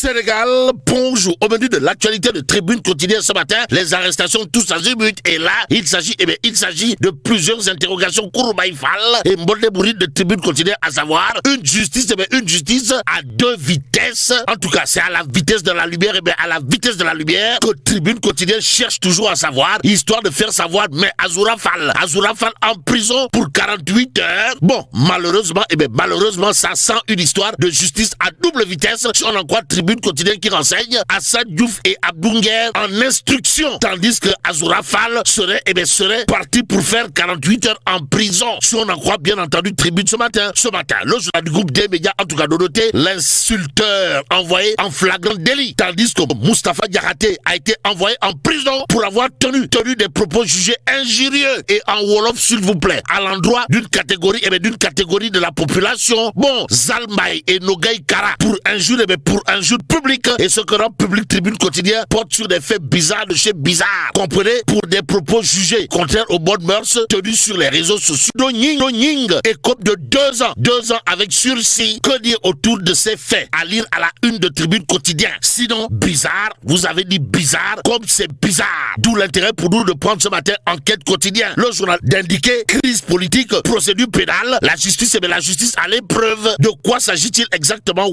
Sénégal, bonjour. Au menu de l'actualité de Tribune Quotidienne ce matin, les arrestations tous azimuts. Et là, il s'agit de plusieurs interrogations Kouroubaïfal et Mbonde de Tribune Quotidienne, à savoir une justice à deux vitesses. En tout cas, c'est à la vitesse de la lumière, à la vitesse de la lumière que Tribune Quotidienne cherche toujours à savoir, histoire de faire savoir, mais Azoura Fall en prison pour 48 heures. Bon, malheureusement, ça sent une histoire de justice à double vitesse. Si on en croit Tribune Quotidienne qui renseigne Assad Diouf et Abdou Nguer en instruction, tandis que Azoura Fall serait parti pour faire 48 heures en prison. Si on en croit bien entendu Tribune ce matin, le journal du groupe des médias en tout cas de noter l'insulteur envoyé en flagrant délit, tandis que Moustapha Diakhaté a été envoyé en prison pour avoir tenu des propos jugés injurieux et en wolof s'il vous plaît à l'endroit d'une catégorie de la population. Bon, Zalmay et Nogay Kara pour injure publique, et ce que rend public Tribune Quotidienne porte sur des faits bizarres de chez bizarre. Comprenez, pour des propos jugés contraires aux bonnes mœurs tenus sur les réseaux sociaux. Nying écope de 2 ans avec sursis. Que dire autour de ces faits? À lire à la une de Tribune Quotidienne. Sinon, bizarre, vous avez dit bizarre comme c'est bizarre. D'où l'intérêt pour nous de prendre ce matin Enquête Quotidienne, le journal d'indiquer crise politique, procédure pénale, la justice à l'épreuve. De quoi s'agit-il exactement?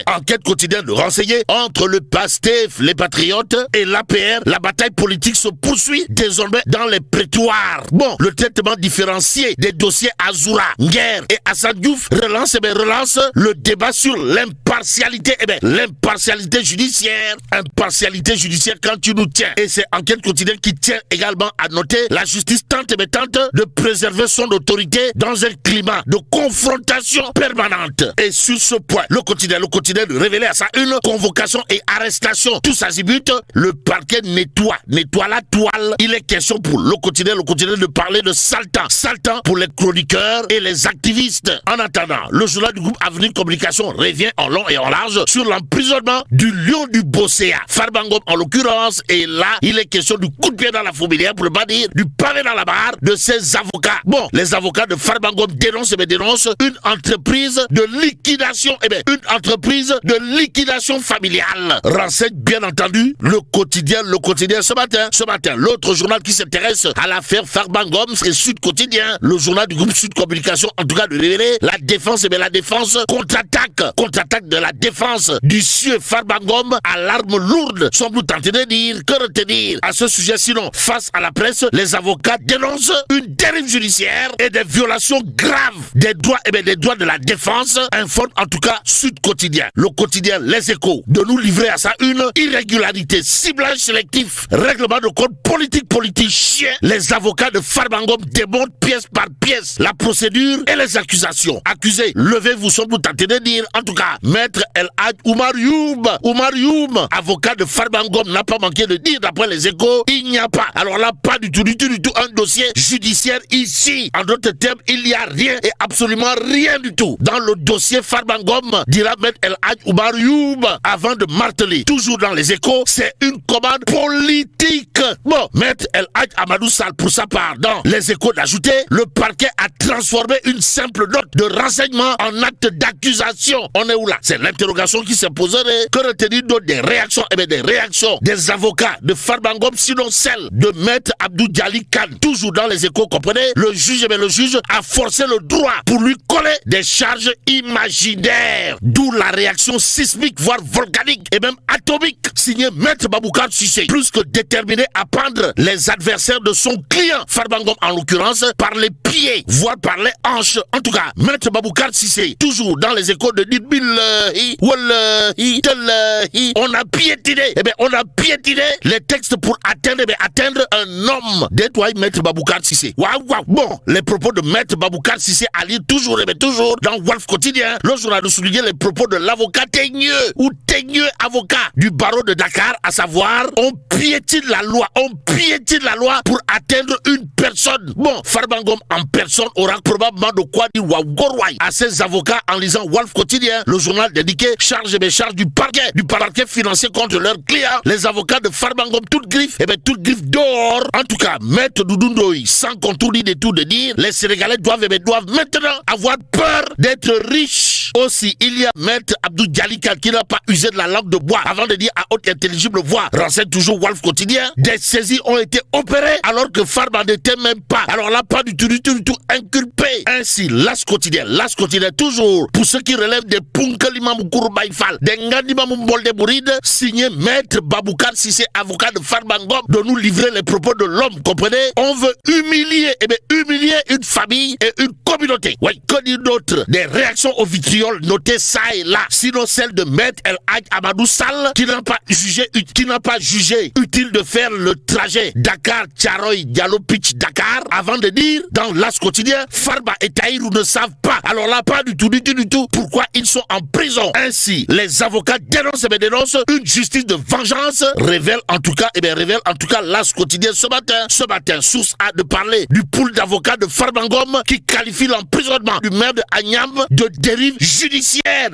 Enquête Quotidienne de renseigner entre le PASTEF, les Patriotes et l'APR, la bataille politique se poursuit désormais dans les prétoires. Bon, le traitement différencié des dossiers Azoura, Nguer et Assad Diouf relance le débat sur l'impartialité. L'impartialité judiciaire quand tu nous tiens. Et c'est Enquête Quotidienne qui tient également à noter la justice tente de préserver son autorité dans un climat de confrontation permanente. Et sur ce point, le quotidien de révéler à sa une convocation et arrestation tous azimuts, le parquet nettoie la toile. Il est question pour le quotidien de parler de sale temps pour les chroniqueurs et les activistes. En attendant, le journal du groupe Avenir Communication revient en long et en large sur l'emprisonnement du lion du Bosséa, Farba Ngom en l'occurrence, et là, il est question du coup de pied dans la fourmilière, pour ne pas dire du pavé dans la barre de ses avocats. Bon, les avocats de Farba Ngom dénoncent une entreprise de liquidation familiale. Renseigne bien entendu le quotidien ce matin. L'autre journal qui s'intéresse à l'affaire Farba Ngom, c'est Sud Quotidien, le journal du groupe Sud Communication, en tout cas de révéler la défense contre-attaque de la défense du sieur Farba Ngom à l'arme lourde, semble tenter de dire. Que retenir à ce sujet? Sinon, face à la presse, les avocats dénoncent une dérive judiciaire et des violations graves des droits de la défense, informe en tout cas Sud Quotidien. Le quotidien Les Échos de nous livrer à sa une irrégularité, ciblage sélectif, règlement de compte politicien. Les avocats de Farba Ngom démontent pièce par pièce la procédure et les accusations. Accusés, levez-vous, semble tenter de dire. En tout cas, maître El Hadj Oumar Youm, avocat de Farba Ngom, n'a pas manqué de dire d'après Les Échos, il n'y a pas, alors là, pas du tout un dossier judiciaire ici. En d'autres termes, il n'y a rien et absolument rien du tout dans le dossier Farba Ngom, dira maître El Hadj Oumar Youm, avant de marteler. Toujours dans Les Échos, c'est une commande politique. Bon, maître El Hadj Amadou Sall, pour sa part, dans Les Échos, d'ajouter, le parquet a transformé une simple note de renseignement en acte d'accusation. On est où là? C'est l'interrogation qui s'est posée. Que retenir d'autre? Des réactions des avocats de Farba Ngom, sinon celle de maître Abdou Djali Kane. Toujours dans Les Échos, comprenez, le juge a forcé le droit pour lui coller des charges imaginaires. D'où la réaction sismique, voire volcanique et même atomique, signé maître Baboucar Cissé, plus que déterminé à prendre les adversaires de son client, Farba Ngom en l'occurrence, par les pieds, voire par les hanches. En tout cas, maître Baboucar Cissé, toujours dans Les Échos, de dire on a piétiné les textes pour atteindre un homme. Détoile maître Baboucar Cissé. Waouh. Bon, les propos de maître Baboucar Cissé à lire toujours dans Wolf Quotidien. Le journal de souligner les propos de l'avocat Teigneux avocat du barreau de Dakar, à savoir, on piétine la loi pour atteindre une personne. Bon, Farba Ngom en personne aura probablement de quoi dire waouh à ses avocats en lisant Wolf Quotidien, le journal dédié charge du parquet financier contre leurs clients. Les avocats de Farba Ngom, toute griffe dehors. En tout cas, maître Doudou Ndoye, sans contour ni détour de dire, les Sénégalais doivent maintenant avoir peur d'être riches. Aussi, il y a maître Abdou Djali Kane qui n'a pas pas user de la langue de bois avant de dire à haute intelligible voix, renseigne toujours Wolf Quotidien. Des saisies ont été opérées alors que Farba n'était même pas. Alors là, pas du tout inculpé. Ainsi, L'As Quotidien toujours, pour ceux qui relèvent des Punkalima Moukourbaïfal, des Ngandima Moubolde Bouride, signé Maître Baboucar Sissé, avocat de Farba Ngom, de nous livrer les propos de l'homme, comprenez? On veut humilier une famille et une communauté. Oui, que dire d'autre? Des réactions au vitriol notées ça et là, sinon celle de Maître El Hadj Amadou Sall, qui n'a pas jugé utile de faire le trajet Dakar-Thiaroye Diallo-Pitch-Dakar avant de dire dans L'As Quotidien, Farba et Tahirou ne savent pas. Alors là, pas du tout pourquoi ils sont en prison. Ainsi, les avocats dénoncent une justice de vengeance, révèle en tout cas L'As Quotidien ce matin, source a de parler du pool d'avocats de Farba Ngom qui qualifie l'emprisonnement du maire de Agnam de dérive judiciaire.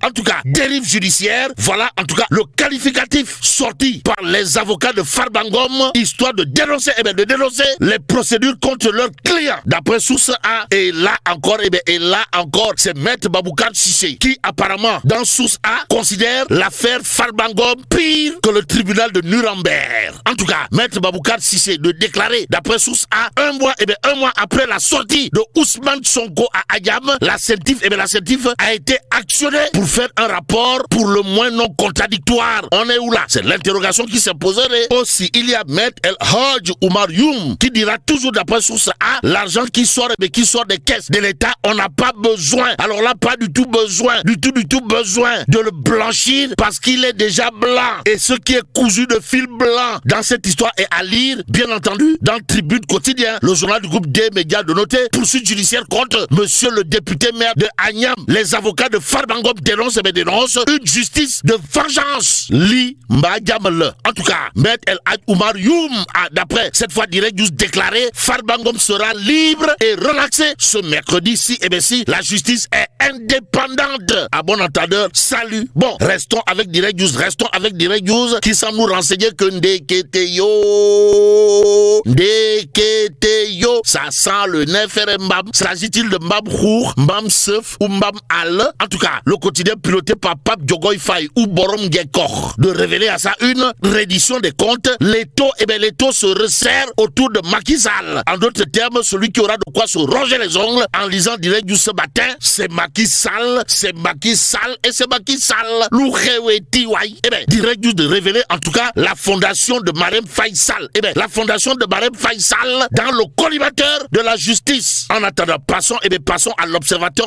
En tout cas, dérive judiciaire, voilà en tout cas le qualificatif sorti par les avocats de Farba Ngom, histoire de dénoncer les procédures contre leurs clients. D'après source A, et là encore, c'est Maître Baboucar Sissé qui apparemment, dans source A, considère l'affaire Farba Ngom pire que le tribunal de Nuremberg. En tout cas, Maître Baboucar Sissé de déclarer, d'après source A, un mois après la sortie de Ousmane Sonko à Agnam, la CENTIF a été actionnée pour faire un rapport pour le moins non contradictoire. On est où là? C'est l'interrogation qui se poserait. Aussi, il y a Maître El Hadj Oumar Youm qui dira toujours d'après source A, l'argent qui sort des caisses de l'État, on n'a pas besoin. Alors là, pas du tout besoin de le blanchir parce qu'il est déjà blanc. Et ce qui est cousu de fil blanc dans cette histoire est à lire, bien entendu, dans Tribune Quotidien, le journal du groupe des médias de noter, poursuite judiciaire contre monsieur le député maire de Agnam. Les avocats de Farba Ngom dénoncent une justice de vengeance. Li Mbadiamele. En tout cas, Maître El Hadj Oumar Youm a, d'après cette fois Direct News, déclaré Farba Ngom sera libre et relaxé ce mercredi si la justice est indépendante. À bon entendeur, salut. Bon, restons avec Direct News qui semble nous renseigner que Ndeketeyo, ça sent le Nefer Mbam. S'agit-il de Mbam Khour, Mbam Seuf ou Mbam Al? En tout cas, le quotidien piloté par Pape Diogoy Faye ou Borom Gekor de révéler à ça une reddition des comptes. Les taux se resserrent autour de Macky Sall. En d'autres termes, celui qui aura de quoi se ronger les ongles en lisant Direct News ce matin, c'est Macky Sall. Direct News de révéler en tout cas la fondation de Marème Faye Sall. Dans le collimateur de la justice. En attendant, passons à l'Observateur.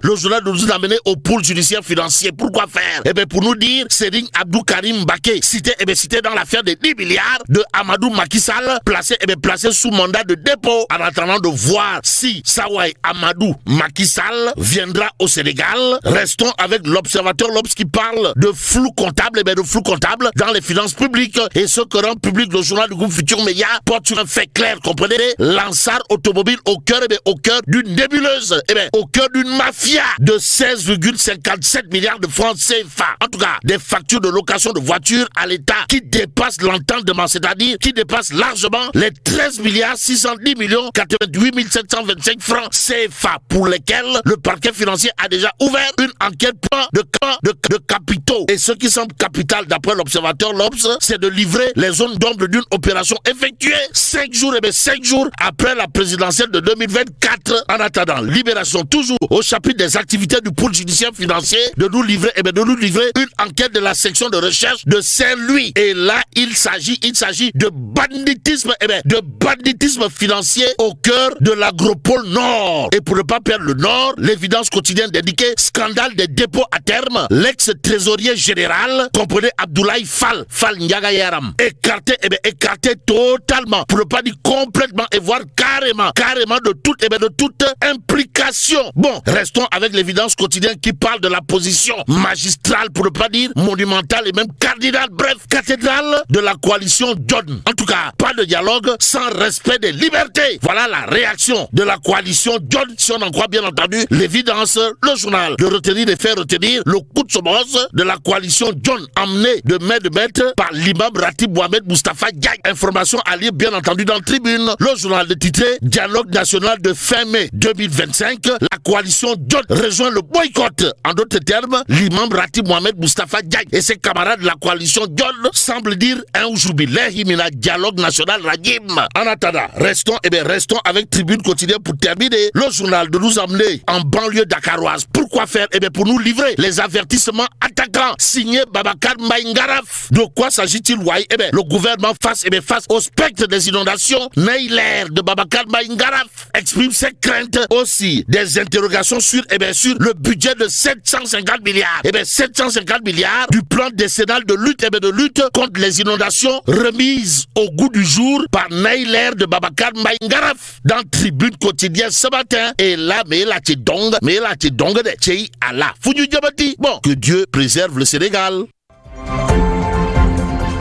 Le journal nous a amené au pôle judiciaire financier. Pourquoi faire? Pour nous dire, Serigne Abdou Karim Mbaké, cité dans l'affaire des 10 milliards de Amadou Macky Sall, placé sous mandat de dépôt, en attendant de voir si Sawai Amadou Macky Sall viendra au Sénégal. Restons avec l'Observateur, qui parle de flou comptable, dans les finances publiques. Et ce que rend public le journal du groupe Futur Média porte sur un fait clair, comprenez? Lansar Automobile au cœur d'une nébuleuse, au cœur d'une mafia de 16,57 milliards de francs CFA. En tout cas, des factures de location de voitures à l'État qui dépassent l'entendement, c'est-à-dire qui dépassent largement les 13 milliards 610 millions 88 725 francs CFA, pour lesquels le parquet financier a déjà ouvert une enquête de capitaux. Et ce qui semble capital d'après l'Observateur, c'est de livrer les zones d'ombre d'une opération effectuée 5 jours après la présidentielle de 2024. En attendant, Libération, toujours au chapitre des activités du pôle judiciaire financier, de nous livrer une enquête de la section de recherche de Saint-Louis. Et là, il s'agit de banditisme, financier au cœur de l'agropole Nord. Et pour ne pas perdre le Nord, l'évidence quotidienne d'indiquer scandale des dépôts à terme, l'ex-trésorier général, comprenez Abdoulaye Fall Ndiagayaram, écarté totalement, pour ne pas dire complètement, et voire carrément de toute implication. Bon, restons avec l'évidence quotidienne qui parle de la position magistrale, pour ne pas dire monumentale et même cardinale, bref, cathédrale de la coalition John. En tout cas, pas de dialogue sans respect des libertés. Voilà la réaction de la coalition John, si on en croit bien entendu l'évidence, le journal. De retenir et faire retenir le coup de semonce de la coalition John emmenée de main de maître par l'imam Ratib Mohamed Mustafa Diagne. Information à lire bien entendu dans Tribune. Le journal de titre Dialogue national de fin mai 2025. La coalition John rejoint le boycott. En d'autres termes, l'imam Ratib Mohamed Mustafa Diagne et ses camarades de la coalition John semblent dire un jubilé mina dialogue national Radim. En attendant, restons avec Tribune quotidienne pour terminer. Le journal de nous amener en banlieue dakaroise. Pourquoi faire? Pour nous livrer les avertissements attaquants signés Babacar Mbaye-Ngaraf. De quoi s'agit-il? Le gouvernement face au spectre des inondations, Neyler de Babacar Mbaye-Ngaraf exprime ses craintes aussi. Des interrogations sur le budget de 750 milliards. 750 milliards du plan décennal de lutte contre les inondations remise au goût du jour par Neyler de Babacar Mbaye-Ngaraf dans Tribune quotidienne ce matin. Et là, mais là, tu dongue de Tchei Allah. Bon, que Dieu préserve le Sénégal.